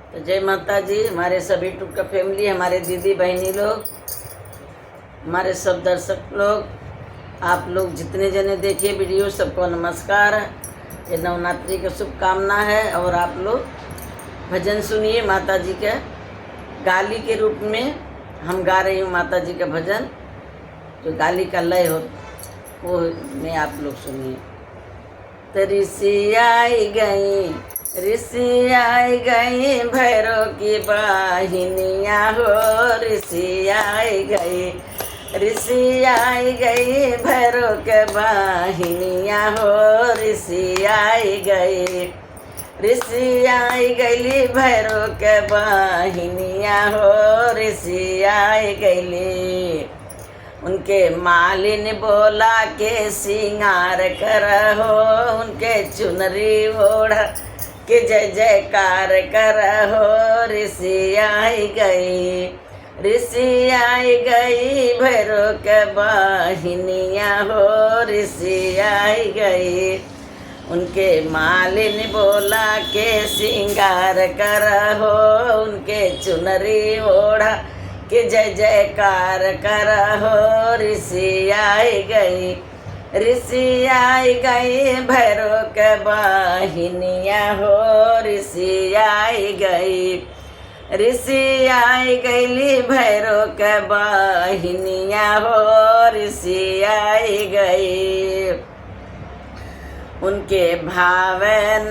तो जय माता जी। हमारे सभी टुक्का फैमिली, हमारे दीदी बहनी लोग, हमारे सब दर्शक लोग, आप लोग जितने जने देखिए वीडियो, सबको नमस्कार। ये नवरात्रि का शुभकामना है। और आप लोग भजन सुनिए माता जी का, गाली के रूप में हम गा रही हूँ माता जी का भजन, जो गाली का लय हो वो में आप लोग सुनिए। तो ऋषि आई गई, ऋषि आई गई, भैरव की वाहिनिया हो। ऋषि आई गई, ऋषि आई गई, भैरव के वाहिनिया हो। ऋषि आई गई, ऋषि आई गई, भैरव के वाहिनिया हो। ऋषि आई गई। उनके मालिन बोला के सिंगार करहो, उनके चुनरी ओढ़ के जय जयकार करहो। ऋषि आई गई, ऋषि आई गई, भैरव के वाहिनिया हो। ऋषि आई गई। उनके मालिन बोला के सिंगार करहो, उनके चुनरी ओढ़ा कि जय जयकार करहो। ऋषि आई गई, ऋषि आई गई, भैरव के वाहिनिया हो। ऋषि आई गई, ऋषि आई गई, भैरव के वाहिनिया हो। ऋषि आई गई। उनके भावन,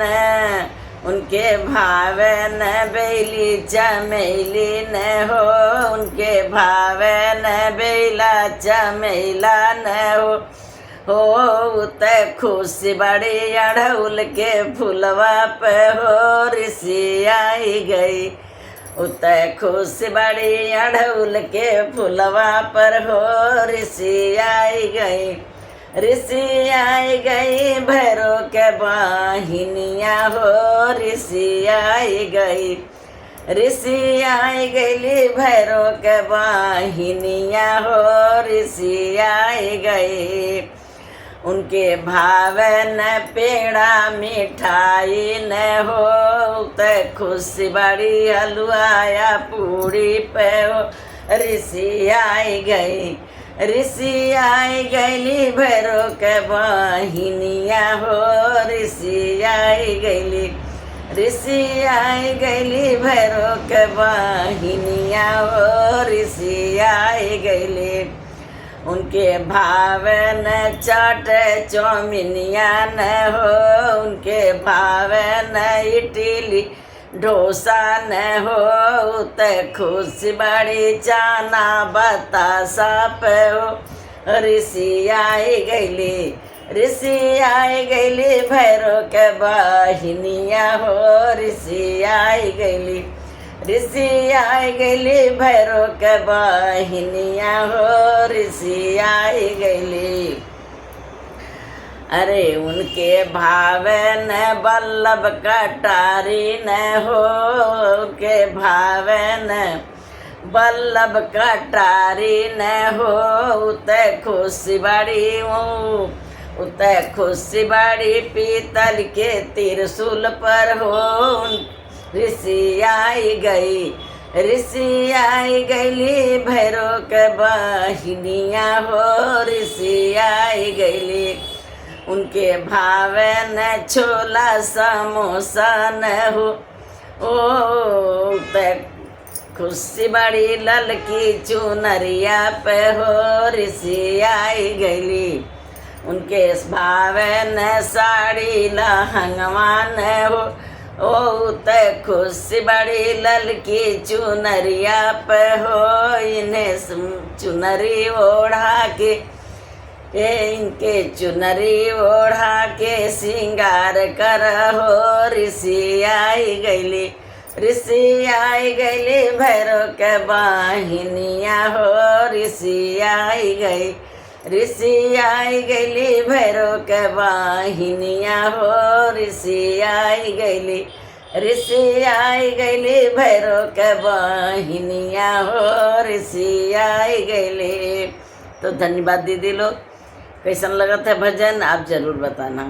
उनके भावन बेली चमेली न हो। उनके भावन बेला चमेला न हो उत खुशी बड़ी अड़हुल के फुलवा पे हो। ऋषि आई गई, उत खुशी बड़ी अड़हुल के फुलवा पर हो। ऋषि आई गई, ऋषि आई गई, भैरव के वाहिनिया हो। ऋषि आई गई, ऋषि आई गई, भैरव के वाहिनिया हो। ऋषि आई गई। उनके भावन पेड़ा मिठाई न हो, त खुशी बड़ी हलवाया पूरी पे हो। ऋषि आई गई, ऋषि आई गई, भैरव के वाहिनिया हो। ऋषि आई गई, ऋषि आई गई, भैरव के वाहिनिया हो। ऋषि आई गई। उनके भावन चाट चौमिनिया न हो। उनके भावन इडली डोसा न हो, त खुशी बड़ी चाना बतासा पे हो। ऋषि आई गई, ऋषि आई गई, भैरव के वाहिनिया हो। ऋषि आई गई, ऋषि आई गई, भैरव के वाहिनिया हो। ऋषि आई गई। अरे उनके भावन बल्लभ कटारी न हो। उनके भावन बल्लभ कटारी न हो, उत खुशी बड़ी उत खुशी बड़ी पीतल के त्रिशूल पर हो। ऋषि आई गई, ऋषि आई गई, भैरव के वाहिनिया हो। ऋषि आई गई। उनके भावन छोला समोसा न हो, ओ तक खुशी बड़ी ललकी चुनरिया पे हो। ऋषि आई गई। उनके भावन साड़ी लहंगवा न हो, ओ तक खुशी बड़ी ललकी चुनरिया पे हो। इन्हें चुनरी ओढ़ा के, इनके चुनरी ओढ़ा के सिंगार करहो। ऋषि आई गई, ऋषि आई गई, भैरव के वाहिनिया हो। ऋषि आई गई, ऋषि आई गई, भैरव के वाहिनिया हो। ऋषि आई गई, ऋषि आई गई, भैरव के वाहिनिया हो। ऋषि आई गई। तो धन्यवाद दीदी लोग। कैसन लगत है भजन आप जरूर बताना।